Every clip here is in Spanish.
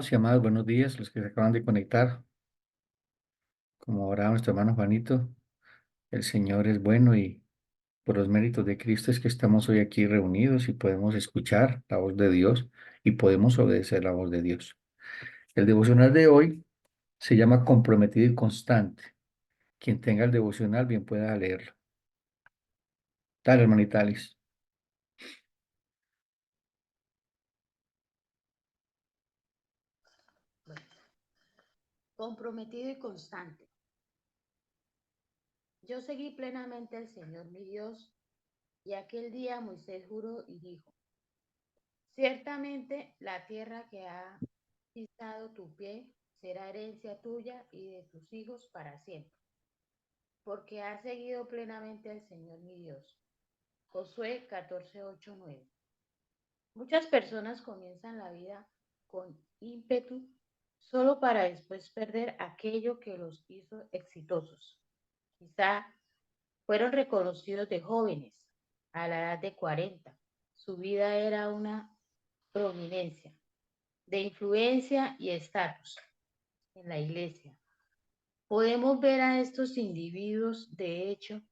amados y amadas, buenos días, los que se acaban de conectar. Como ahora nuestro hermano Juanito, el Señor es bueno y por los méritos de Cristo es que estamos hoy aquí reunidos y podemos escuchar la voz de Dios y podemos obedecer la voz de Dios. El devocional de hoy se llama Comprometido y Constante. Quien tenga el devocional bien pueda leerlo. Dale, hermanita Alice. Bueno, comprometido y constante. Yo seguí plenamente al Señor mi Dios, y aquel día Moisés juró y dijo, ciertamente la tierra que ha pisado tu pie será herencia tuya y de tus hijos para siempre, porque has seguido plenamente al Señor mi Dios. Josué 14:8-9. Muchas personas comienzan la vida con ímpetu solo para después perder aquello que los hizo exitosos. Quizá fueron reconocidos de jóvenes a la edad de 40. Su vida era una prominencia de influencia y estatus en la iglesia. Podemos ver a estos individuos, de hecho,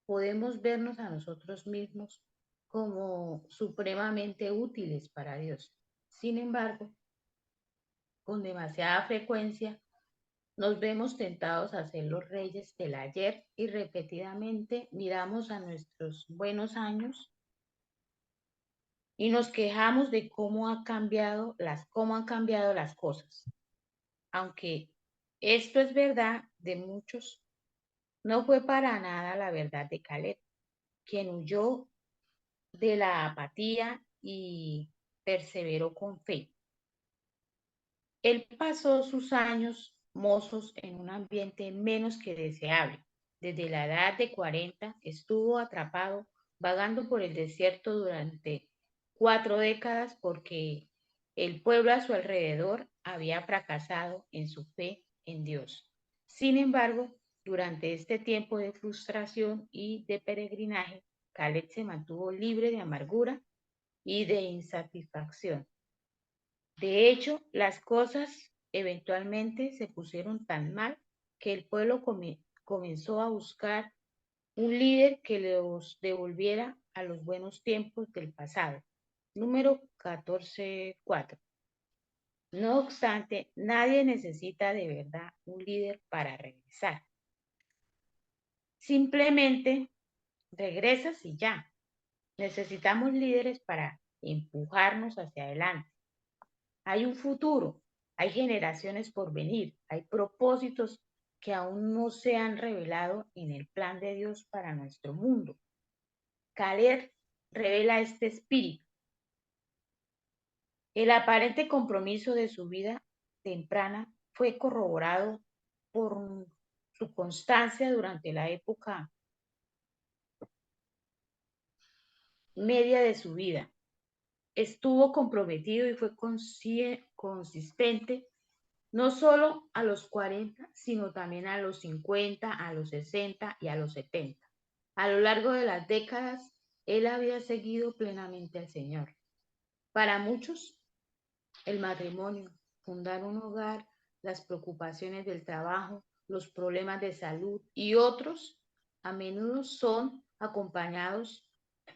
podemos vernos a nosotros mismos como supremamente útiles para Dios. Sin embargo, con demasiada frecuencia nos vemos tentados a ser los reyes del ayer y repetidamente miramos a nuestros buenos años y nos quejamos de cómo han cambiado las cosas. Aunque esto es verdad de muchos, no fue para nada la verdad de Caleb, quien huyó de la apatía y perseveró con fe. Él pasó sus años mozos en un ambiente menos que deseable. Desde la edad de 40 estuvo atrapado vagando por el desierto durante 4 décadas porque el pueblo a su alrededor había fracasado en su fe en Dios. Sin embargo, durante este tiempo de frustración y de peregrinaje, Caleb se mantuvo libre de amargura y de insatisfacción. De hecho, las cosas eventualmente se pusieron tan mal que el pueblo comenzó a buscar un líder que los devolviera a los buenos tiempos del pasado. Número 14:4. No obstante, nadie necesita de verdad un líder para regresar. Simplemente regresas y ya. Necesitamos líderes para empujarnos hacia adelante. Hay un futuro, hay generaciones por venir, hay propósitos que aún no se han revelado en el plan de Dios para nuestro mundo. Caleb revela este espíritu. El aparente compromiso de su vida temprana fue corroborado por su constancia durante la época media de su vida. Estuvo comprometido y fue consistente no solo a los 40, sino también a los 50, a los 60 y a los 70. A lo largo de las décadas, él había seguido plenamente al Señor. Para muchos, el matrimonio, fundar un hogar, las preocupaciones del trabajo, los problemas de salud y otros a menudo son acompañados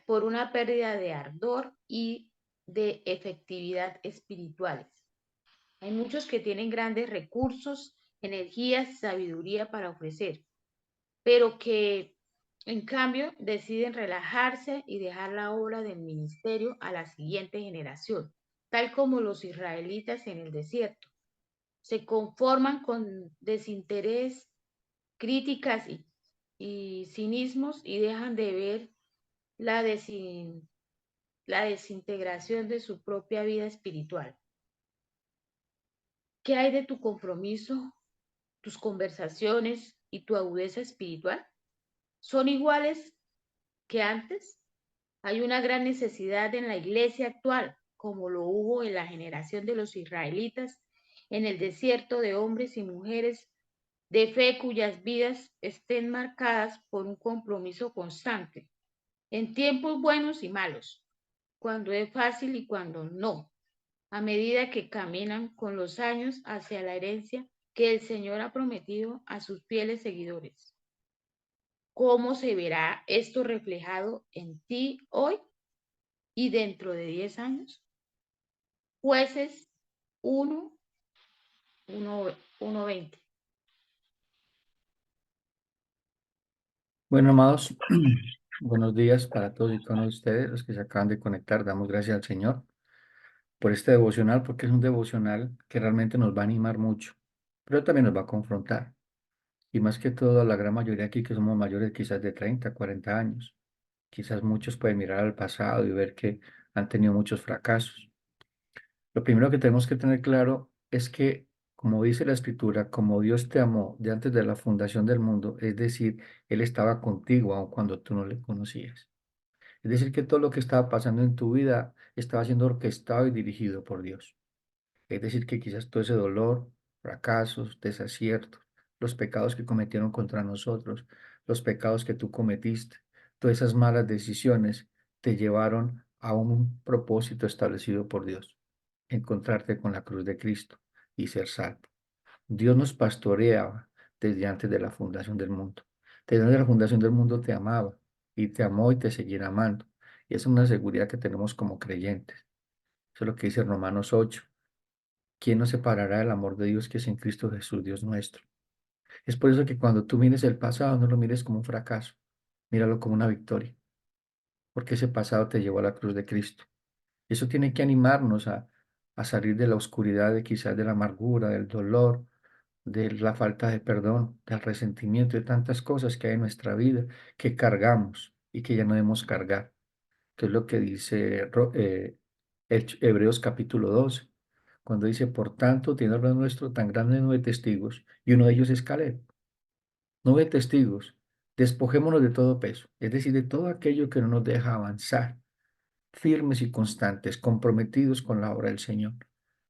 por una pérdida de ardor y de efectividad espirituales. Hay muchos que tienen grandes recursos, energías, sabiduría para ofrecer, pero que en cambio deciden relajarse y dejar la obra del ministerio a la siguiente generación, tal como los israelitas en el desierto. Se conforman con desinterés, críticas y cinismos y dejan de ver la, la desintegración de su propia vida espiritual. ¿Qué hay de tu compromiso, tus conversaciones y tu agudeza espiritual? ¿Son iguales que antes? Hay una gran necesidad en la iglesia actual, como lo hubo en la generación de los israelitas, en el desierto, de hombres y mujeres de fe cuyas vidas estén marcadas por un compromiso constante, en tiempos buenos y malos, cuando es fácil y cuando no. a medida que caminan con los años hacia la herencia que el Señor ha prometido a sus fieles seguidores. ¿Cómo se verá esto reflejado en ti hoy y dentro de 10 años? Jueces 1, 1:20. Bueno, amados, buenos días para todos y con ustedes, los que se acaban de conectar. Damos gracias al Señor por este devocional, porque es un devocional que realmente nos va a animar mucho, pero también nos va a confrontar. Y más que todo, la gran mayoría aquí que somos mayores quizás de 30, 40 años, quizás muchos pueden mirar al pasado y ver que han tenido muchos fracasos. Lo primero que tenemos que tener claro es que, como dice la Escritura, como Dios te amó de antes de la fundación del mundo, es decir, Él estaba contigo aun cuando tú no le conocías. Es decir, que todo lo que estaba pasando en tu vida estaba siendo orquestado y dirigido por Dios. Es decir, que quizás todo ese dolor, fracasos, desaciertos, los pecados que cometieron contra nosotros, los pecados que tú cometiste, todas esas malas decisiones te llevaron a un propósito establecido por Dios, encontrarte con la cruz de Cristo y ser salvo. Dios nos pastoreaba desde antes de la fundación del mundo. Desde antes de la fundación del mundo te amaba y te amó y te seguirá amando. Y esa es una seguridad que tenemos como creyentes. Eso es lo que dice Romanos 8. ¿Quién nos separará del amor de Dios que es en Cristo Jesús, Dios nuestro? Es por eso que cuando tú mires el pasado, no lo mires como un fracaso, míralo como una victoria, porque ese pasado te llevó a la cruz de Cristo. Eso tiene que animarnos a salir de la oscuridad, de quizás de la amargura, del dolor, de la falta de perdón, del resentimiento, de tantas cosas que hay en nuestra vida que cargamos y que ya no debemos cargar, que es lo que dice Hebreos capítulo 12, cuando dice, por tanto, tiene el nuestro tan grande nube de testigos, y uno de ellos es Caleb. Nube de testigos, despojémonos de todo peso, es decir, de todo aquello que no nos deja avanzar, firmes y constantes, comprometidos con la obra del Señor,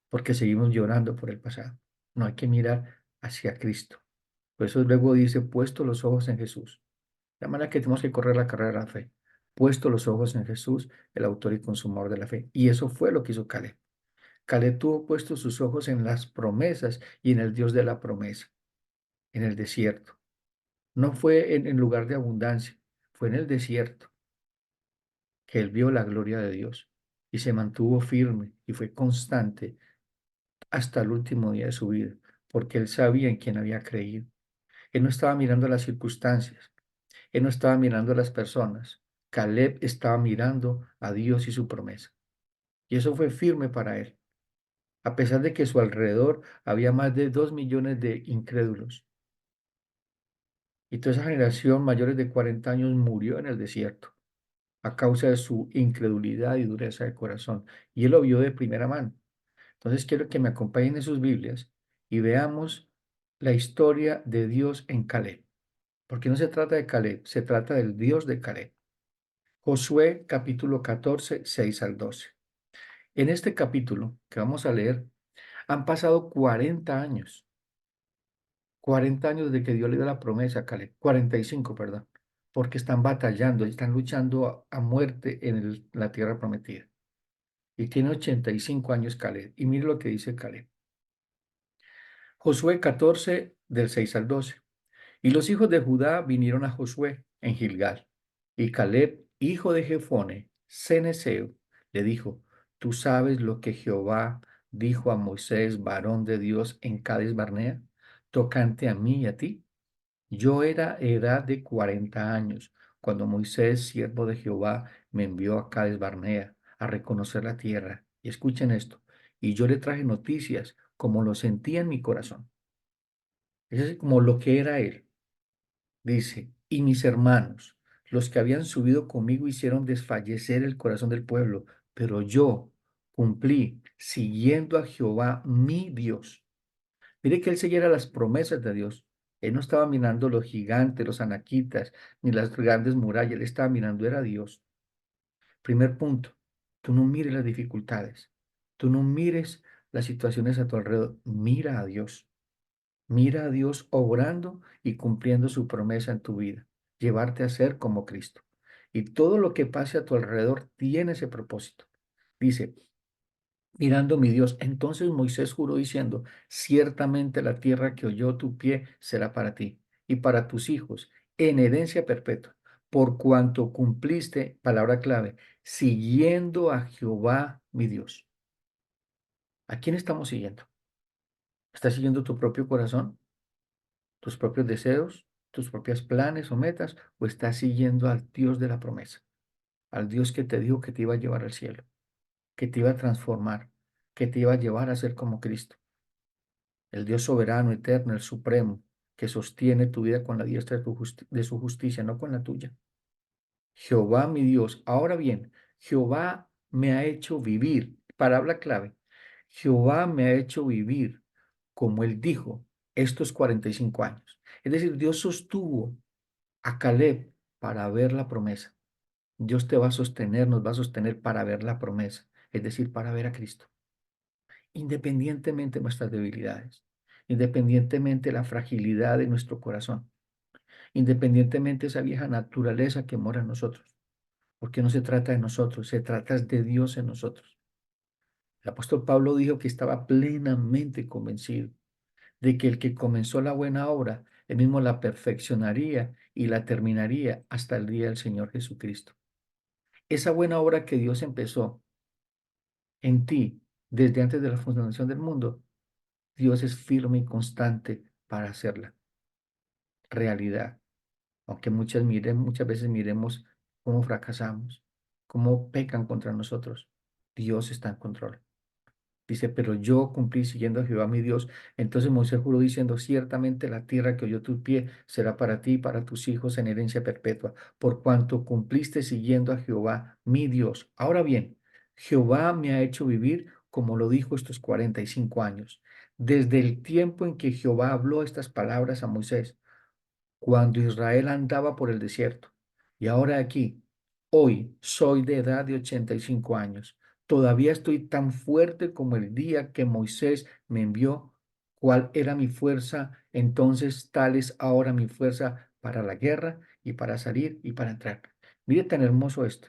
porque seguimos llorando por el pasado. No hay que mirar hacia Cristo. Por eso luego dice, puesto los ojos en Jesús. De manera que tenemos que correr la carrera de la fe. Puesto los ojos en Jesús, el autor y consumador de la fe. Y eso fue lo que hizo Caleb. Caleb tuvo puestos sus ojos en las promesas y en el Dios de la promesa, en el desierto. No fue en lugar de abundancia, fue en el desierto que él vio la gloria de Dios y se mantuvo firme y fue constante hasta el último día de su vida, porque él sabía en quién había creído. Él no estaba mirando las circunstancias, él no estaba mirando a las personas. Caleb estaba mirando a Dios y su promesa. Y eso fue firme para él, a pesar de que a su alrededor había más de 2 millones de incrédulos. Y toda esa generación mayores de 40 años murió en el desierto a causa de su incredulidad y dureza de corazón. Y él lo vio de primera mano. Entonces quiero que me acompañen en sus Biblias y veamos la historia de Dios en Caleb. Porque no se trata de Caleb, se trata del Dios de Caleb. Josué capítulo 14, 6 al 12. En este capítulo que vamos a leer, han pasado 40 años. 40 años desde que Dios le dio la promesa a Caleb. 45, perdón. Porque están batallando, están luchando a muerte en la tierra prometida. Y tiene 85 años Caleb. Y mire lo que dice Caleb. Josué 14, del 6 al 12. Y los hijos de Judá vinieron a Josué en Gilgal. Y Caleb, hijo de Jefone, ceneseo, le dijo, ¿tú sabes lo que Jehová dijo a Moisés, varón de Dios, en Cades Barnea, tocante a mí y a ti? Yo era edad de 40 años cuando Moisés, siervo de Jehová, me envió a Cades Barnea a reconocer la tierra. Y escuchen esto, y yo le traje noticias como lo sentía en mi corazón. Es como lo que era él. Dice, y mis hermanos, los que habían subido conmigo hicieron desfallecer el corazón del pueblo, pero yo cumplí siguiendo a Jehová mi Dios. Mire que él siguiera las promesas de Dios. Él no estaba mirando los gigantes, los anaquitas, ni las grandes murallas, él estaba mirando era a Dios. Primer punto, tú no mires las dificultades, tú no mires las situaciones a tu alrededor, mira a Dios. Mira a Dios obrando y cumpliendo su promesa en tu vida, llevarte a ser como Cristo. Y todo lo que pase a tu alrededor tiene ese propósito. Dice, mirando mi Dios. Entonces Moisés juró diciendo, ciertamente la tierra que oyó tu pie será para ti y para tus hijos en herencia perpetua, por cuanto cumpliste, palabra clave, siguiendo a Jehová mi Dios. ¿A quién estamos siguiendo? ¿Estás siguiendo tu propio corazón, tus propios deseos, tus propios planes o metas, o estás siguiendo al Dios de la promesa, al Dios que te dijo que te iba a llevar al cielo, que te iba a transformar, que te iba a llevar a ser como Cristo? El Dios soberano, eterno, el supremo, que sostiene tu vida con la diestra de su justicia, no con la tuya. Jehová mi Dios. Ahora bien, Jehová me ha hecho vivir. Palabra clave. Jehová me ha hecho vivir, como él dijo, estos 45 años. Es decir, Dios sostuvo a Caleb para ver la promesa. Dios te va a sostener, nos va a sostener para ver la promesa, es decir, para ver a Cristo, independientemente de nuestras debilidades, independientemente de la fragilidad de nuestro corazón, independientemente de esa vieja naturaleza que mora en nosotros, porque no se trata de nosotros, se trata de Dios en nosotros. El apóstol Pablo dijo que estaba plenamente convencido de que el que comenzó la buena obra, él mismo la perfeccionaría y la terminaría hasta el día del Señor Jesucristo. Esa buena obra que Dios empezó en ti desde antes de la fundación del mundo, Dios es firme y constante para hacerla realidad. Aunque muchas veces miremos cómo fracasamos, cómo pecan contra nosotros, Dios está en control. Dice, pero yo cumplí siguiendo a Jehová mi Dios. Entonces Moisés juró diciendo, ciertamente la tierra que oyó tu pie será para ti y para tus hijos en herencia perpetua, por cuanto cumpliste siguiendo a Jehová mi Dios. Ahora bien, Jehová me ha hecho vivir como lo dijo estos 45 años, desde el tiempo en que Jehová habló estas palabras a Moisés cuando Israel andaba por el desierto. Y ahora aquí, hoy soy de edad de 85 años. Todavía estoy tan fuerte como el día que Moisés me envió. ¿Cuál era mi fuerza? Entonces tal es ahora mi fuerza para la guerra y para salir y para entrar. Mire tan hermoso esto.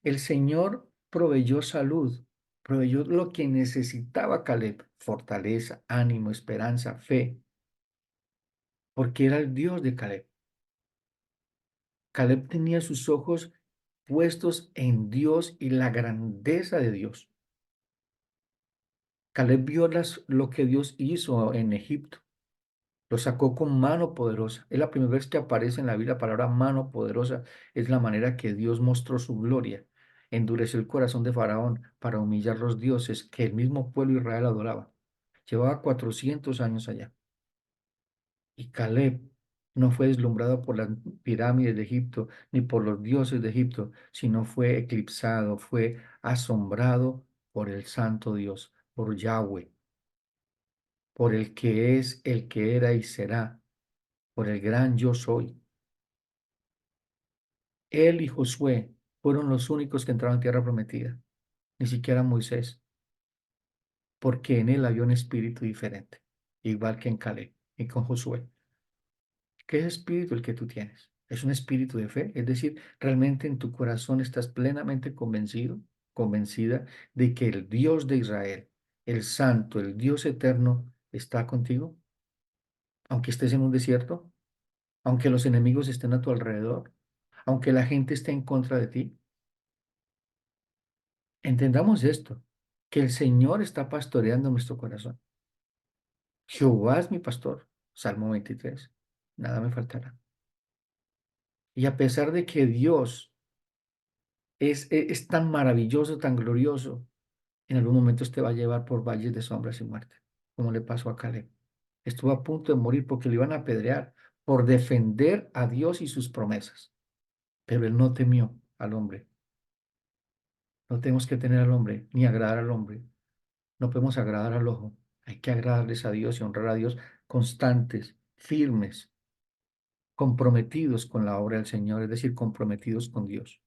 El Señor proveyó salud, proveyó lo que necesitaba Caleb, fortaleza, ánimo, esperanza, fe, porque era el Dios de Caleb. Caleb tenía sus ojos puestos en Dios y la grandeza de Dios. Caleb vio lo que Dios hizo en Egipto. Lo sacó con mano poderosa. Es la primera vez que aparece en la Biblia la palabra mano poderosa. Es la manera que Dios mostró su gloria. Endureció el corazón de Faraón para humillar los dioses que el mismo pueblo de Israel adoraba. Llevaba 400 años allá. Y Caleb no fue deslumbrado por las pirámides de Egipto ni por los dioses de Egipto, sino fue eclipsado, fue asombrado por el santo Dios, por Yahweh, por el que es, el que era y será, por el gran yo soy. Él y Josué fueron los únicos que entraron en tierra prometida, ni siquiera Moisés, porque en él había un espíritu diferente, igual que en Caleb y con Josué. ¿Qué es espíritu el que tú tienes? ¿Es un espíritu de fe? Es decir, ¿realmente en tu corazón estás plenamente convencido, convencida de que el Dios de Israel, el Santo, el Dios eterno, está contigo? Aunque estés en un desierto, aunque los enemigos estén a tu alrededor, aunque la gente esté en contra de ti. Entendamos esto, que el Señor está pastoreando nuestro corazón. Jehová es mi pastor, Salmo 23, nada me faltará. Y a pesar de que Dios es tan maravilloso, tan glorioso, en algún momento te va a llevar por valles de sombras y muerte, como le pasó a Caleb. Estuvo a punto de morir porque le iban a apedrear por defender a Dios y sus promesas, pero él no temió al hombre. No tenemos que tener al hombre ni agradar al hombre. No podemos agradar al ojo. Hay que agradarles a Dios y honrar a Dios constantes, firmes, comprometidos con la obra del Señor, es decir, comprometidos con Dios.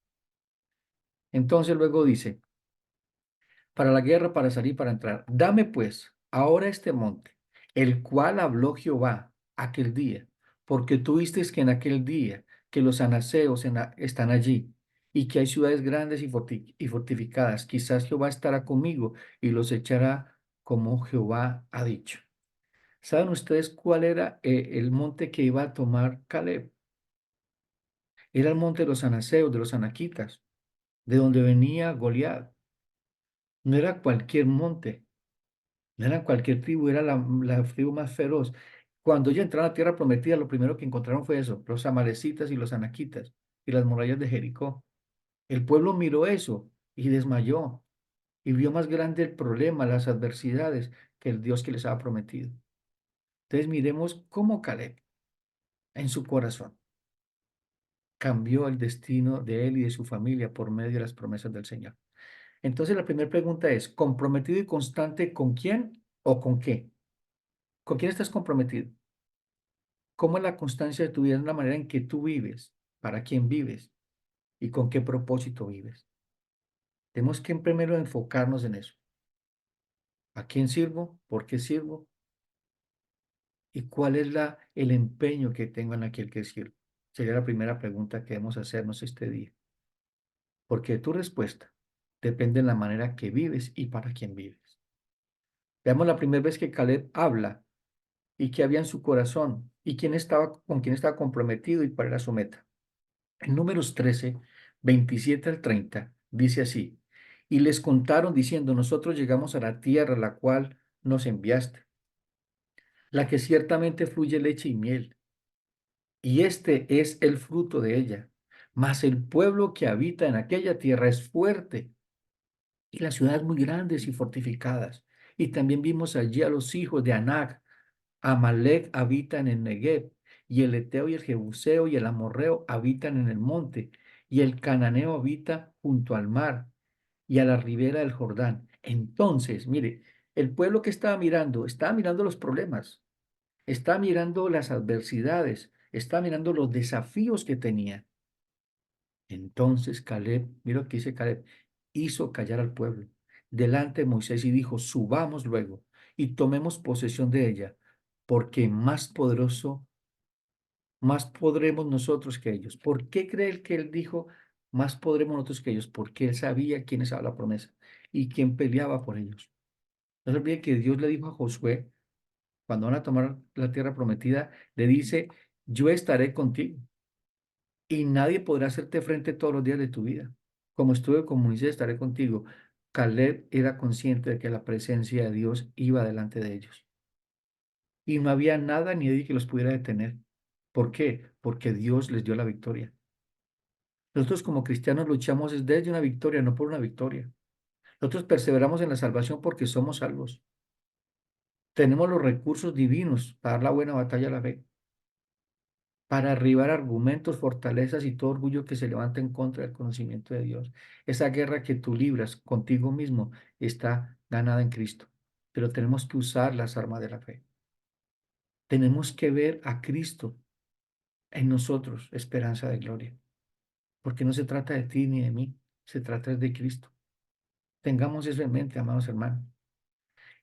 Entonces luego dice, para la guerra, para salir, para entrar. Dame pues ahora este monte, el cual habló Jehová aquel día, porque tú viste que en aquel día que los anaseos están allí, y que hay ciudades grandes y fortificadas. Quizás Jehová estará conmigo y los echará como Jehová ha dicho. ¿Saben ustedes cuál era el monte que iba a tomar Caleb? Era el monte de los anaseos, de los anaquitas, de donde venía Goliat. No era cualquier monte, no era cualquier tribu, era la tribu más feroz. Cuando ellos entraron a la tierra prometida, lo primero que encontraron fue eso, los amalecitas y los anaquitas y las murallas de Jericó. El pueblo miró eso y desmayó y vio más grande el problema, las adversidades, que el Dios que les había prometido. Entonces miremos cómo Caleb, en su corazón, cambió el destino de él y de su familia por medio de las promesas del Señor. Entonces la primera pregunta es, ¿comprometido y constante con quién o con qué? ¿Con quién estás comprometido? ¿Cómo es la constancia de tu vida? Es la manera en que tú vives, para quién vives y con qué propósito vives. Tenemos que primero enfocarnos en eso. ¿A quién sirvo? ¿Por qué sirvo? ¿Y cuál es el empeño que tengo en aquel que sirvo? Sería la primera pregunta que debemos hacernos este día. Porque de tu respuesta depende de la manera que vives y para quién vives. Veamos la primera vez que Caleb habla y qué había en su corazón y con quién estaba comprometido y cuál era su meta. En Números 13, 27 al 30, dice así, y les contaron diciendo, nosotros llegamos a la tierra a la cual nos enviaste, la que ciertamente fluye leche y miel, y este es el fruto de ella. Mas el pueblo que habita en aquella tierra es fuerte, y las ciudades muy grandes y fortificadas. Y también vimos allí a los hijos de Anac. Amalek habita en el Negev, y el Eteo y el Jebuseo y el Amorreo habitan en el monte, y el Cananeo habita junto al mar y a la ribera del Jordán. Entonces, mire, el pueblo que estaba mirando los problemas, estaba mirando las adversidades, estaba mirando los desafíos que tenía. Entonces Caleb, mira lo que dice Caleb, hizo callar al pueblo delante de Moisés y dijo, subamos luego y tomemos posesión de ella, porque más podremos nosotros que ellos. ¿Por qué cree él que él dijo, más podremos nosotros que ellos? Porque él sabía quiénes era la promesa y quién peleaba por ellos. No se olvide que Dios le dijo a Josué, cuando van a tomar la tierra prometida, le dice, yo estaré contigo y nadie podrá hacerte frente todos los días de tu vida. Como estuve con Moisés, estaré contigo. Caleb era consciente de que la presencia de Dios iba delante de ellos y no había nada ni nadie que los pudiera detener. ¿Por qué? Porque Dios les dio la victoria. Nosotros como cristianos luchamos desde una victoria, no por una victoria. Nosotros perseveramos en la salvación porque somos salvos. Tenemos los recursos divinos para dar la buena batalla a la fe, para arribar argumentos, fortalezas y todo orgullo que se levanta en contra del conocimiento de Dios. Esa guerra que tú libras contigo mismo está ganada en Cristo, pero tenemos que usar las armas de la fe. Tenemos que ver a Cristo en nosotros, esperanza de gloria, porque no se trata de ti ni de mí, se trata de Cristo. Tengamos eso en mente, amados hermanos.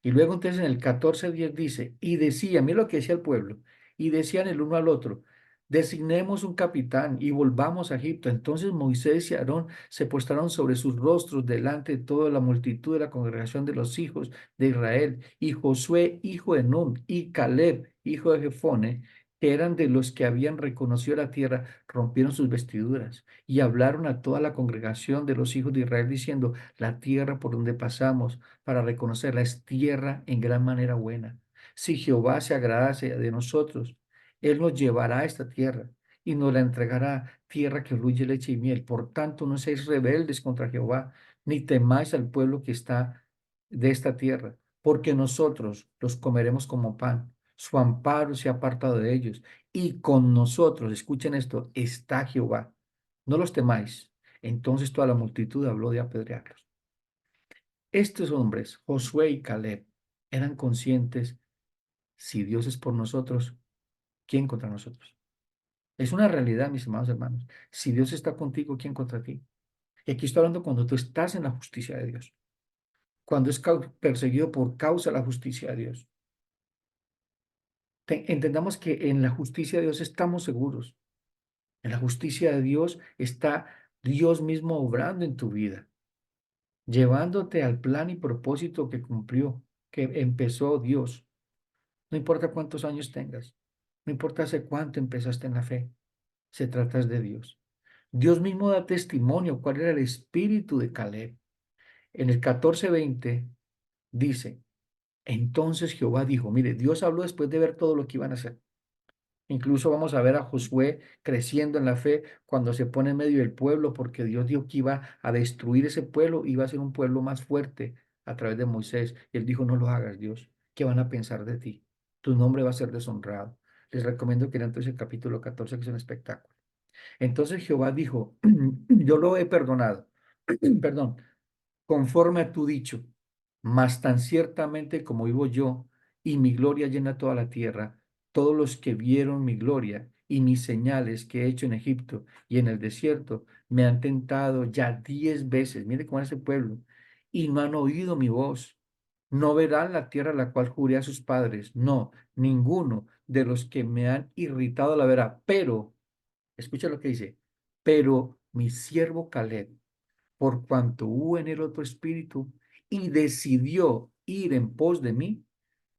Y luego entonces en el 14:10 dice, y decía, mira lo que decía el pueblo, y decían el uno al otro, designemos un capitán y volvamos a Egipto. Entonces Moisés y Aarón se postraron sobre sus rostros delante de toda la multitud de la congregación de los hijos de Israel, y Josué, hijo de Nun, y Caleb, hijo de Jefone, que eran de los que habían reconocido la tierra, rompieron sus vestiduras y hablaron a toda la congregación de los hijos de Israel diciendo, la tierra por donde pasamos para reconocerla es tierra en gran manera buena. Si Jehová se agradase de nosotros, Él nos llevará a esta tierra y nos la entregará, tierra que fluye leche y miel. Por tanto, no seáis rebeldes contra Jehová, ni temáis al pueblo que está de esta tierra, porque nosotros los comeremos como pan. Su amparo se ha apartado de ellos, y con nosotros, escuchen esto, está Jehová. No los temáis. Entonces toda la multitud habló de apedrearlos. Estos hombres, Josué y Caleb, eran conscientes, si Dios es por nosotros, ¿quién contra nosotros? Es una realidad, mis amados hermanos. Si Dios está contigo, ¿quién contra ti? Y aquí estoy hablando cuando tú estás en la justicia de Dios, cuando es perseguido por causa de la justicia de Dios. Entendamos que en la justicia de Dios estamos seguros. En la justicia de Dios está Dios mismo obrando en tu vida, llevándote al plan y propósito que cumplió, que empezó Dios. No importa cuántos años tengas, no importa hace cuánto empezaste en la fe, se trata de Dios. Dios mismo da testimonio cuál era el espíritu de Caleb. En el 14:20 dice, entonces Jehová dijo, mire, Dios habló después de ver todo lo que iban a hacer. Incluso vamos a ver a Josué creciendo en la fe cuando se pone en medio del pueblo, porque Dios dijo que iba a destruir ese pueblo, iba a ser un pueblo más fuerte a través de Moisés. Y él dijo, no lo hagas, Dios. ¿Qué van a pensar de ti? Tu nombre va a ser deshonrado. Les recomiendo que lean entonces el capítulo 14, que es un espectáculo. Entonces Jehová dijo, yo lo he perdonado, perdón, conforme a tu dicho, mas tan ciertamente como vivo yo, y mi gloria llena toda la tierra, todos los que vieron mi gloria y mis señales que he hecho en Egipto y en el desierto, me han tentado ya 10 veces, mire cómo es ese pueblo, y no han oído mi voz. No verán la tierra a la cual juré a sus padres, no, ninguno de los que me han irritado la verá, pero, escucha lo que dice, pero mi siervo Caleb, por cuanto hubo en él otro espíritu y decidió ir en pos de mí,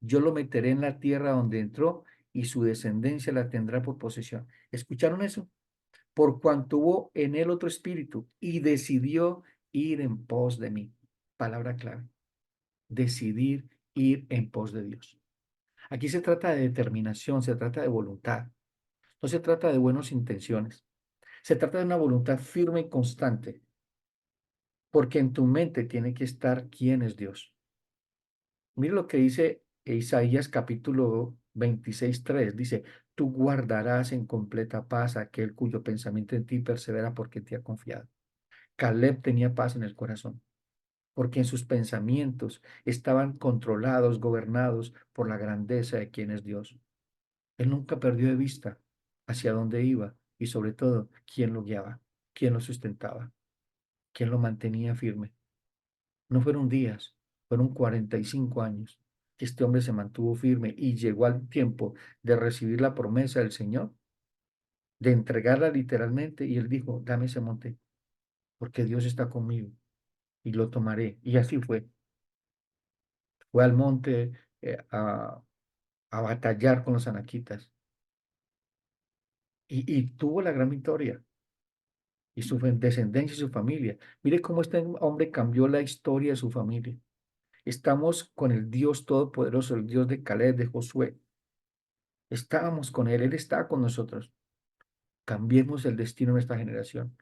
yo lo meteré en la tierra donde entró y su descendencia la tendrá por posesión. ¿Escucharon eso? Por cuanto hubo en él otro espíritu y decidió ir en pos de mí. Palabra clave. Decidir ir en pos de Dios. Aquí se trata de determinación, se trata de voluntad. No se trata de buenas intenciones. Se trata de una voluntad firme y constante, porque en tu mente tiene que estar quién es Dios. Mire lo que dice Isaías capítulo 26:3. Dice, tú guardarás en completa paz a aquel cuyo pensamiento en ti persevera porque te ha confiado. Caleb tenía paz en el corazón, porque en sus pensamientos estaban controlados, gobernados por la grandeza de quién es Dios. Él nunca perdió de vista hacia dónde iba y sobre todo quién lo guiaba, quién lo sustentaba, quién lo mantenía firme. No fueron días, fueron 45 años que este hombre se mantuvo firme y llegó al tiempo de recibir la promesa del Señor, de entregarla literalmente, y él dijo, dame ese monte, porque Dios está conmigo y lo tomaré. Y así fue. Fue al monte a batallar con los anaquitas y tuvo la gran victoria y su descendencia y su familia. Mire cómo este hombre cambió la historia de su familia. Estamos con el Dios Todopoderoso, el Dios de Caleb, de Josué. Estábamos con Él, Él está con nosotros. Cambiemos el destino de nuestra generación.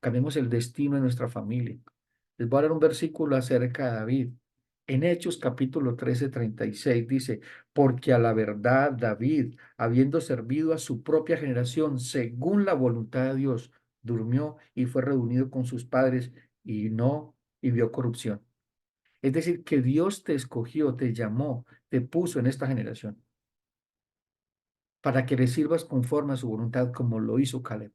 Cambiemos el destino de nuestra familia. Les voy a dar un versículo acerca de David. En Hechos capítulo 13:36 dice, porque a la verdad David, habiendo servido a su propia generación según la voluntad de Dios, durmió y fue reunido con sus padres y vio corrupción. Es decir, que Dios te escogió, te llamó, te puso en esta generación para que le sirvas conforme a su voluntad como lo hizo Caleb.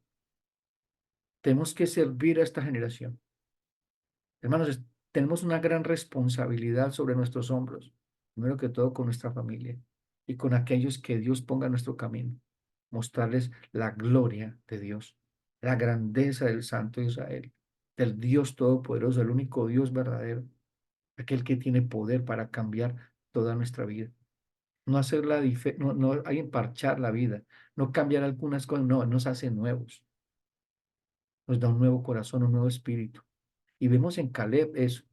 Tenemos que servir a esta generación. Hermanos, tenemos una gran responsabilidad sobre nuestros hombros, primero que todo con nuestra familia y con aquellos que Dios ponga en nuestro camino. Mostrarles la gloria de Dios, la grandeza del Santo de Israel, del Dios Todopoderoso, el único Dios verdadero, aquel que tiene poder para cambiar toda nuestra vida. No hacer no hay emparchar la vida, no cambiar algunas cosas, no, nos hace nuevos, nos da un nuevo corazón, un nuevo espíritu. Y vemos en Caleb eso,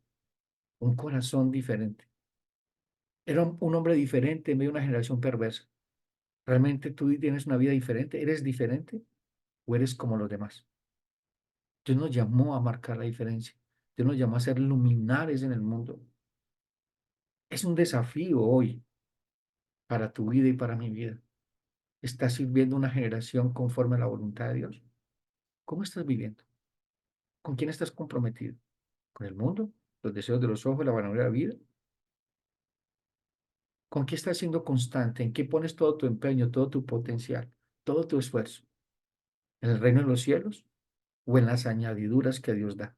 un corazón diferente. Era un hombre diferente en medio de una generación perversa. ¿Realmente tú tienes una vida diferente? ¿Eres diferente o eres como los demás? Dios nos llamó a marcar la diferencia. Dios nos llamó a ser luminares en el mundo. Es un desafío hoy para tu vida y para mi vida. ¿Estás sirviendo una generación conforme a la voluntad de Dios? ¿Cómo estás viviendo? ¿Con quién estás comprometido? ¿Con el mundo? ¿Los deseos de los ojos, la vanagloria de la vida? ¿Con qué estás siendo constante? ¿En qué pones todo tu empeño, todo tu potencial, todo tu esfuerzo? ¿En el reino de los cielos o en las añadiduras que Dios da?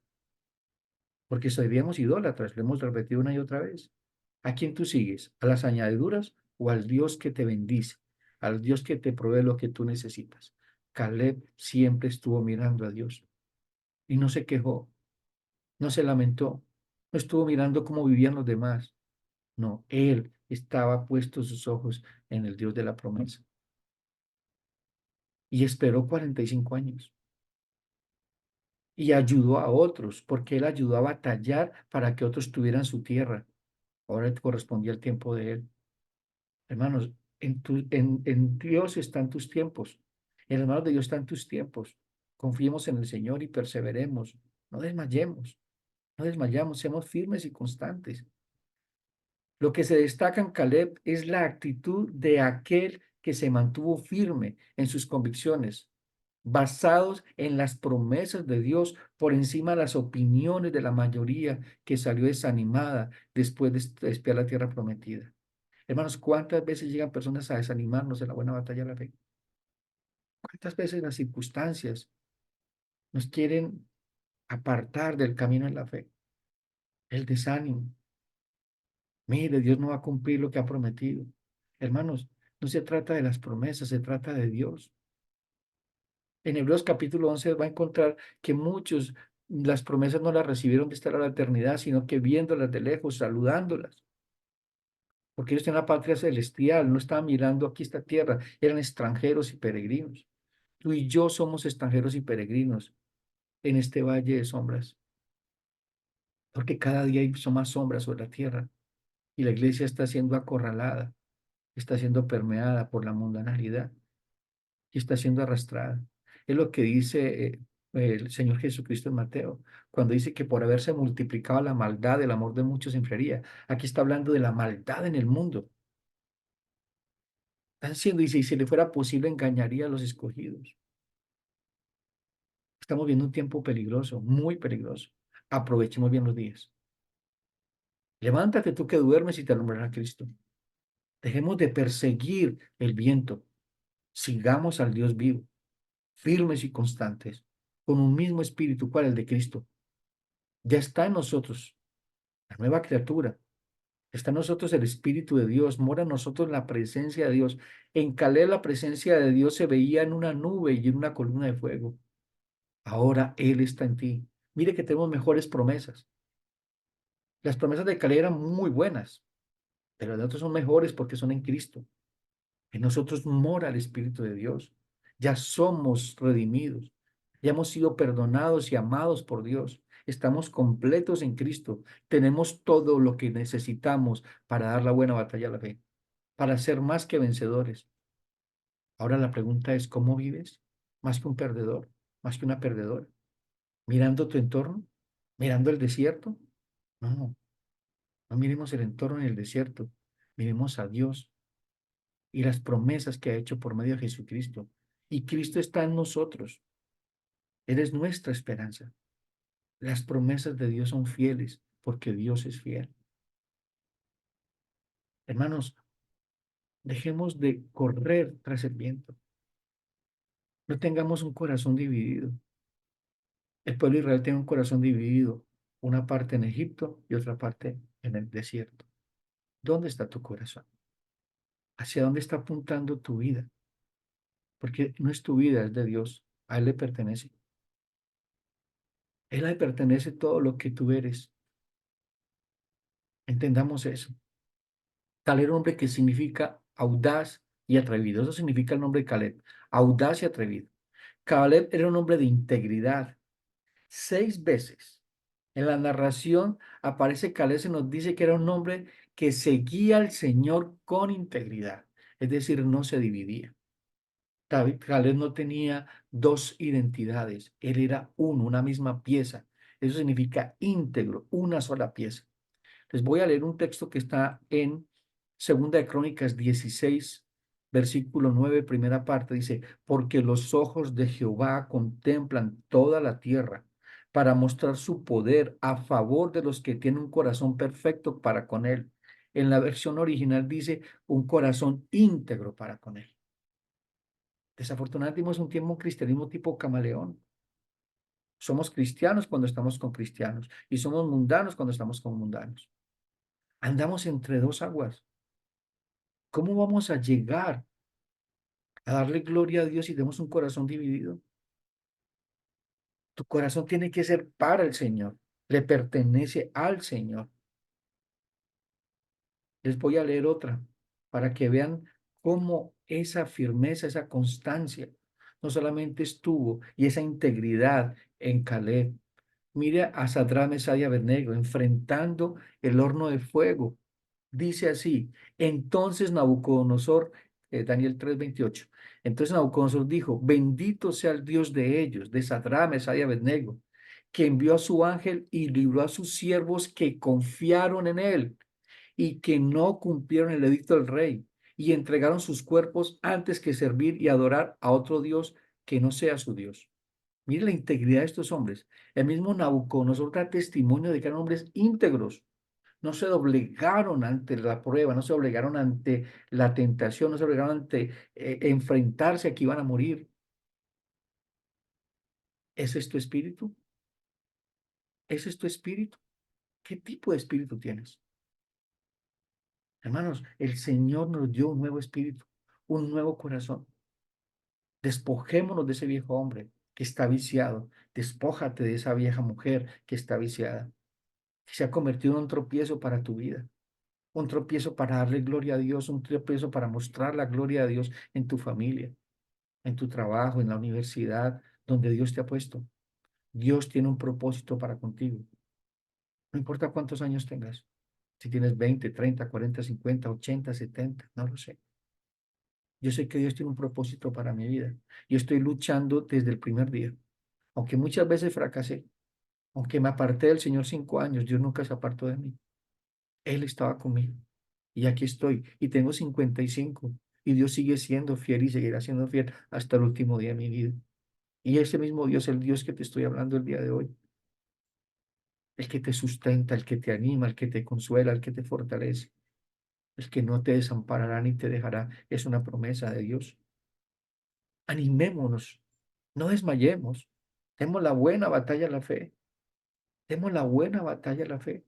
Porque seríamos idólatras, lo hemos repetido una y otra vez. ¿A quién tú sigues? ¿A las añadiduras o al Dios que te bendice? Al Dios que te provee lo que tú necesitas. Caleb siempre estuvo mirando a Dios. y no se quejó, no se lamentó, no estuvo mirando cómo vivían los demás. No, él estaba puesto sus ojos en el Dios de la promesa y esperó 45 años y ayudó a otros porque él ayudó a batallar para que otros tuvieran su tierra. Ahora correspondía el tiempo de él. Hermanos, en Dios están tus tiempos. En las manos de Dios están tus tiempos. Confiemos en el Señor y perseveremos. No desmayemos, no desmayamos, seamos firmes y constantes. Lo que se destaca en Caleb es la actitud de aquel que se mantuvo firme en sus convicciones, basados en las promesas de Dios por encima de las opiniones de la mayoría que salió desanimada después de espiar la tierra prometida. Hermanos, ¿cuántas veces llegan personas a desanimarnos en la buena batalla de la fe? ¿Cuántas veces las circunstancias nos quieren apartar del camino en la fe? El desánimo. Mire, Dios no va a cumplir lo que ha prometido. Hermanos, no se trata de las promesas, se trata de Dios. En Hebreos capítulo 11 va a encontrar que muchos las promesas no las recibieron de estar a la eternidad, sino que viéndolas de lejos, saludándolas, porque ellos tenían la patria celestial, no estaban mirando aquí esta tierra, eran extranjeros y peregrinos. Tú y yo somos extranjeros y peregrinos en este valle de sombras, porque cada día son más sombras sobre la tierra y la iglesia está siendo acorralada, está siendo permeada por la mundanalidad y está siendo arrastrada. Es lo que dice el Señor Jesucristo en Mateo, cuando dice que por haberse multiplicado la maldad, el amor de muchos se enfriaría. Aquí está hablando de la maldad en el mundo. Están siendo, dice, y si le fuera posible, engañaría a los escogidos. Estamos viendo un tiempo peligroso, muy peligroso. Aprovechemos bien los días. Levántate tú que duermes y te alumbrará Cristo. Dejemos de perseguir el viento. Sigamos al Dios vivo, firmes y constantes, con un mismo espíritu, cual el de Cristo. Ya está en nosotros la nueva criatura. Está en nosotros el Espíritu de Dios, mora en nosotros la presencia de Dios. En Caleb la presencia de Dios se veía en una nube y en una columna de fuego. Ahora Él está en ti. Mire que tenemos mejores promesas. Las promesas de Caleb eran muy buenas, pero las de otros son mejores porque son en Cristo. En nosotros mora el Espíritu de Dios. Ya somos redimidos. Ya hemos sido perdonados y amados por Dios. Estamos completos en Cristo. Tenemos todo lo que necesitamos para dar la buena batalla a la fe, para ser más que vencedores. Ahora la pregunta es, ¿cómo vives? Más que un perdedor, más que una perdedora. Mirando tu entorno, mirando el desierto. No, no miremos el entorno ni el desierto. Miremos a Dios y las promesas que ha hecho por medio de Jesucristo. Y Cristo está en nosotros. Él es nuestra esperanza. Las promesas de Dios son fieles porque Dios es fiel. Hermanos, dejemos de correr tras el viento. No tengamos un corazón dividido. El pueblo de Israel tiene un corazón dividido, una parte en Egipto y otra parte en el desierto. ¿Dónde está tu corazón? ¿Hacia dónde está apuntando tu vida? Porque no es tu vida, es de Dios. A Él le pertenece. A Él le pertenece todo lo que tú eres. Entendamos eso. Tal era un hombre que significa audaz y atrevido. Eso significa el nombre de Caleb. Audaz y atrevido. Caleb era un hombre de integridad. 6 veces en la narración aparece Caleb, se nos dice que era un hombre que seguía al Señor con integridad. Es decir, no se dividía. David, Caleb no tenía dos identidades. Él era uno, una misma pieza. Eso significa íntegro, una sola pieza. Les voy a leer un texto que está en Segunda de Crónicas 16, versículo 9, primera parte. Dice, porque los ojos de Jehová contemplan toda la tierra para mostrar su poder a favor de los que tienen un corazón perfecto para con él. En la versión original dice un corazón íntegro para con él. Desafortunadamente vivimos un tiempo un cristianismo tipo camaleón. Somos cristianos cuando estamos con cristianos y somos mundanos cuando estamos con mundanos. Andamos entre dos aguas. ¿Cómo vamos a llegar a darle gloria a Dios si tenemos un corazón dividido? Tu corazón tiene que ser para el Señor, le pertenece al Señor. Les voy a leer otra para que vean cómo esa firmeza, esa constancia, no solamente estuvo y esa integridad en Caleb. Mire a Sadrach, Mesach y Abednego enfrentando el horno de fuego. Dice así, entonces Nabucodonosor, Daniel 3:28, entonces Nabucodonosor dijo, bendito sea el Dios de ellos, de Sadrach, Mesach y Abednego, que envió a su ángel y libró a sus siervos que confiaron en él y que no cumplieron el edicto del rey y entregaron sus cuerpos antes que servir y adorar a otro Dios que no sea su Dios. Mire la integridad de estos hombres. El mismo Nabucodonosor da testimonio de que eran hombres íntegros. No se doblegaron ante la prueba, no se doblegaron ante la tentación, no se doblegaron ante enfrentarse a que iban a morir. ¿Ese es tu espíritu? ¿Ese es tu espíritu? ¿Qué tipo de espíritu tienes? Hermanos, el Señor nos dio un nuevo espíritu, un nuevo corazón. Despojémonos de ese viejo hombre que está viciado. Despójate de esa vieja mujer que está viciada, que se ha convertido en un tropiezo para tu vida, un tropiezo para darle gloria a Dios, un tropiezo para mostrar la gloria de Dios en tu familia, en tu trabajo, en la universidad, donde Dios te ha puesto. Dios tiene un propósito para contigo. No importa cuántos años tengas, si tienes 20, 30, 40, 50, 80, 70, no lo sé. Yo sé que Dios tiene un propósito para mi vida. Yo estoy luchando desde el primer día. Aunque muchas veces fracasé, aunque me aparté del Señor 5 años, Dios nunca se apartó de mí. Él estaba conmigo. Y aquí estoy. Y tengo 55. Y Dios sigue siendo fiel y seguirá siendo fiel hasta el último día de mi vida. Y ese mismo Dios, el Dios que te estoy hablando el día de hoy, el que te sustenta, el que te anima, el que te consuela, el que te fortalece, el que no te desamparará ni te dejará, es una promesa de Dios. Animémonos, no desmayemos. Demos la buena batalla a la fe. Demos la buena batalla a la fe.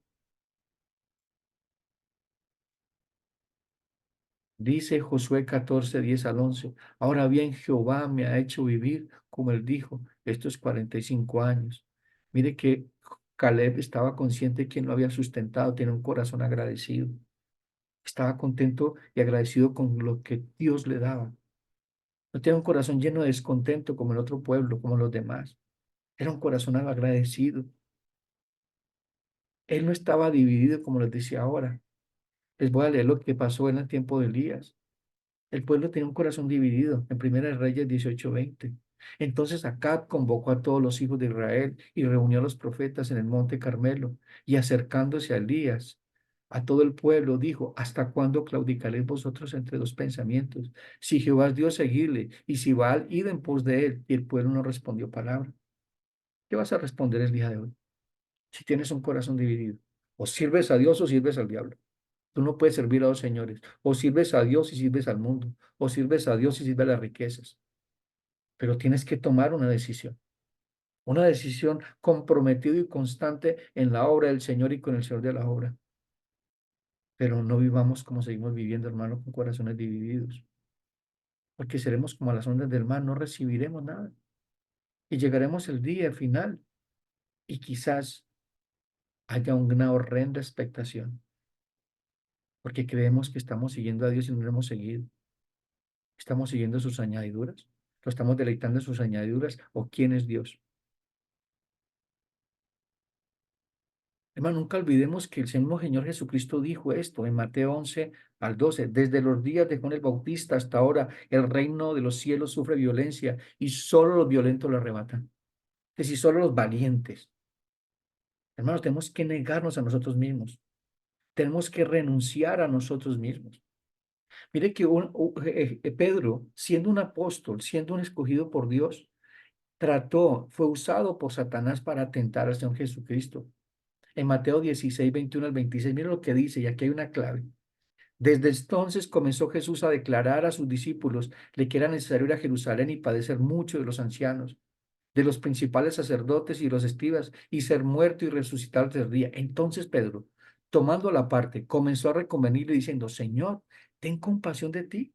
Dice Josué 14:10 al 11. Ahora bien, Jehová me ha hecho vivir, como él dijo, estos 45 años. Mire que Caleb estaba consciente de quién lo había sustentado, tiene un corazón agradecido. Estaba contento y agradecido con lo que Dios le daba. No tenía un corazón lleno de descontento como el otro pueblo, como los demás. Era un corazón agradecido. Él no estaba dividido como les decía ahora. Les voy a leer lo que pasó en el tiempo de Elías. El pueblo tenía un corazón dividido, en Primera de Reyes 18:20. Entonces Acab convocó a todos los hijos de Israel y reunió a los profetas en el monte Carmelo, y acercándose a Elías, a todo el pueblo, dijo, ¿hasta cuándo claudicaréis vosotros entre dos pensamientos? Si Jehová es Dios, seguidle, y si Baal, id en pos de él. Y el pueblo no respondió palabra. ¿Qué vas a responder el día de hoy si tienes un corazón dividido? O sirves a Dios o sirves al diablo. Tú no puedes servir a dos señores. O sirves a Dios y sirves al mundo. O sirves a Dios y sirves a las riquezas. Pero tienes que tomar una decisión. Una decisión comprometida y constante en la obra del Señor y con el Señor de la obra. Pero no vivamos como seguimos viviendo, hermano, con corazones divididos. Porque seremos como las ondas del mar, no recibiremos nada. Y llegaremos el día final y quizás haya una horrenda expectación. Porque creemos que estamos siguiendo a Dios y no lo hemos seguido. ¿Estamos siguiendo sus añadiduras? ¿Lo estamos deleitando en sus añadiduras? ¿O quién es Dios? Hermano, nunca olvidemos que el mismo Señor Jesucristo dijo esto en Mateo 11:12. Desde los días de Juan el Bautista hasta ahora, el reino de los cielos sufre violencia y solo los violentos lo arrebatan. Es decir, solo los valientes. Hermanos, tenemos que negarnos a nosotros mismos. Tenemos que renunciar a nosotros mismos. Mire que Pedro, siendo un apóstol, siendo un escogido por Dios, fue usado por Satanás para tentar al Señor Jesucristo. En Mateo 16:21 al 26, mira lo que dice, y aquí hay una clave. Desde entonces comenzó Jesús a declarar a sus discípulos de que era necesario ir a Jerusalén y padecer mucho de los ancianos, de los principales sacerdotes y los escribas, y ser muerto y resucitar al tercer día. Entonces Pedro, tomando la parte, comenzó a reconvenirle diciendo, Señor, ten compasión de ti.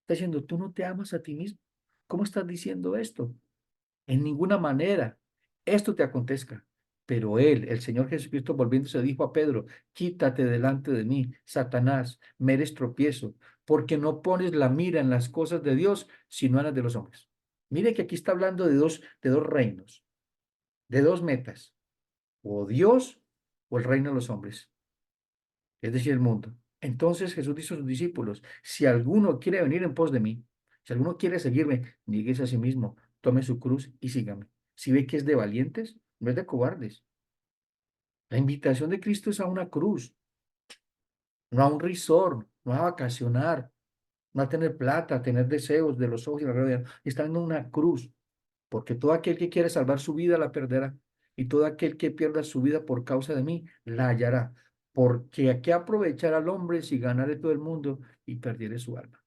Está diciendo, tú no te amas a ti mismo. ¿Cómo estás diciendo esto? En ninguna manera. esto te acontezca. Pero él, el Señor Jesucristo, volviéndose, dijo a Pedro, quítate delante de mí, Satanás, me eres tropiezo, porque no pones la mira en las cosas de Dios, sino en las de los hombres. Mire que aquí está hablando de dos reinos, de dos metas, o Dios o el reino de los hombres, es decir, el mundo. Entonces Jesús dijo a sus discípulos, si alguno quiere venir en pos de mí, si alguno quiere seguirme, nieguese a sí mismo, tome su cruz y sígame. Si ve que es de valientes, no es de cobardes. La invitación de Cristo es a una cruz, no a un resort, no a vacacionar, no a tener plata, a tener deseos de los ojos y la realidad. Está en una cruz, porque todo aquel que quiere salvar su vida la perderá, y todo aquel que pierda su vida por causa de mí la hallará. Porque a qué aprovechar al hombre si ganare todo el mundo y perdiere su alma.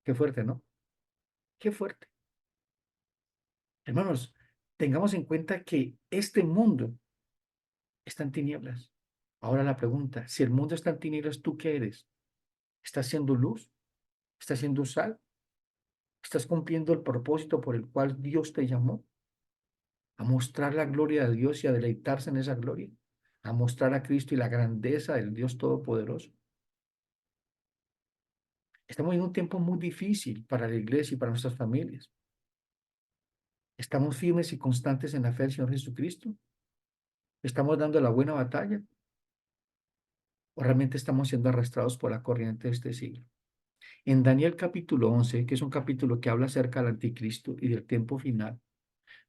Qué fuerte, ¿no? Qué fuerte. Hermanos, tengamos en cuenta que este mundo está en tinieblas. Ahora la pregunta, si el mundo está en tinieblas, ¿tú qué eres? ¿Estás siendo luz? ¿Estás siendo sal? ¿Estás cumpliendo el propósito por el cual Dios te llamó? A mostrar la gloria de Dios y a deleitarse en esa gloria. A mostrar a Cristo y la grandeza del Dios Todopoderoso. Estamos en un tiempo muy difícil para la iglesia y para nuestras familias. ¿Estamos firmes y constantes en la fe del Señor Jesucristo? ¿Estamos dando la buena batalla? ¿O realmente estamos siendo arrastrados por la corriente de este siglo? En Daniel capítulo 11, que es un capítulo que habla acerca del anticristo y del tiempo final,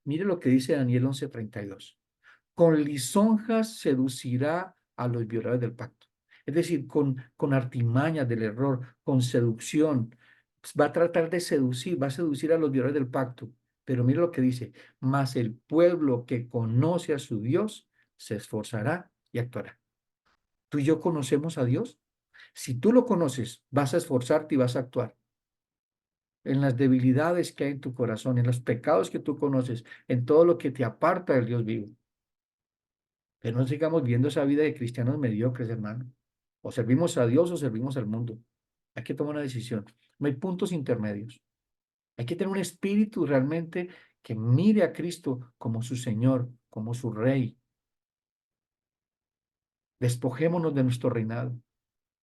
mire lo que dice Daniel 11:32. Con lisonjas seducirá a los violadores del pacto. Es decir, con artimañas del error, con seducción, pues, va a tratar de seducir, va a seducir a los violadores del pacto. Pero mire lo que dice, mas el pueblo que conoce a su Dios se esforzará y actuará. ¿Tú y yo conocemos a Dios? Si tú lo conoces, vas a esforzarte y vas a actuar en las debilidades que hay en tu corazón, en los pecados que tú conoces, en todo lo que te aparta del Dios vivo. Pero no sigamos viendo esa vida de cristianos mediocres, hermano. O servimos a Dios o servimos al mundo. Hay que tomar una decisión. No hay puntos intermedios. Hay que tener un espíritu realmente que mire a Cristo como su Señor, como su Rey. Despojémonos de nuestro reinado.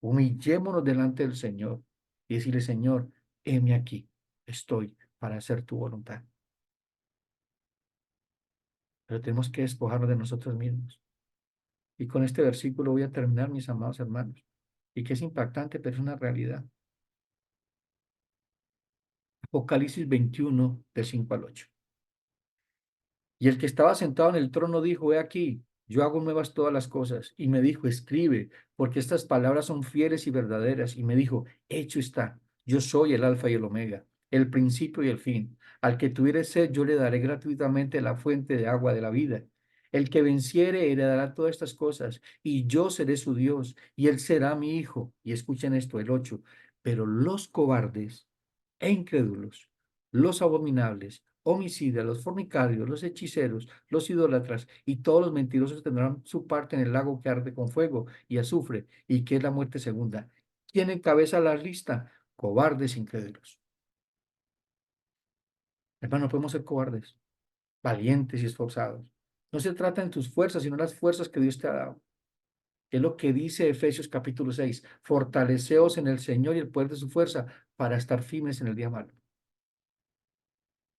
Humillémonos delante del Señor y decirle, Señor, heme aquí. Estoy para hacer tu voluntad. Pero tenemos que despojarnos de nosotros mismos. Y con este versículo voy a terminar, mis amados hermanos. Y que es impactante, pero es una realidad. Apocalipsis 21, del 5 al 8. Y el que estaba sentado en el trono dijo, he aquí, yo hago nuevas todas las cosas. Y me dijo, escribe, porque estas palabras son fieles y verdaderas. Y me dijo, hecho está, yo soy el alfa y el omega, el principio y el fin. Al que tuviere sed, yo le daré gratuitamente la fuente de agua de la vida. El que venciere heredará todas estas cosas, y yo seré su Dios, y él será mi hijo. Y escuchen esto, el 8. Pero los cobardes e incrédulos, los abominables, homicidas, los fornicarios, los hechiceros, los idólatras y todos los mentirosos tendrán su parte en el lago que arde con fuego y azufre y que es la muerte segunda. ¿Quién encabeza la lista? Cobardes incrédulos. Hermano, no podemos ser cobardes, valientes y esforzados. No se trata de tus fuerzas, sino las fuerzas que Dios te ha dado. Es lo que dice Efesios capítulo 6. Fortaleceos en el Señor y el poder de su fuerza para estar firmes en el día malo.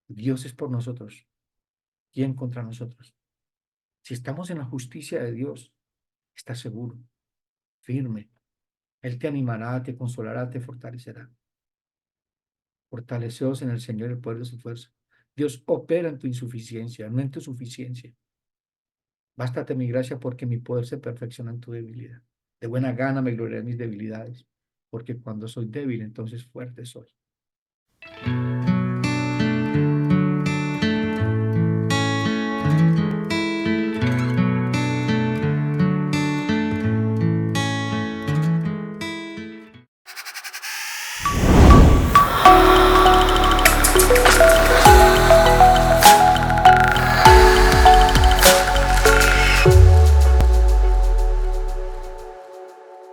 Dios es por nosotros. ¿Quién contra nosotros? Si estamos en la justicia de Dios, estás seguro, firme. Él te animará, te consolará, te fortalecerá. Fortaleceos en el Señor el poder de su fuerza. Dios opera en tu insuficiencia, no en tu suficiencia. Bástate mi gracia porque mi poder se perfecciona en tu debilidad. De buena gana me gloriaré en mis debilidades, porque cuando soy débil, entonces fuerte soy.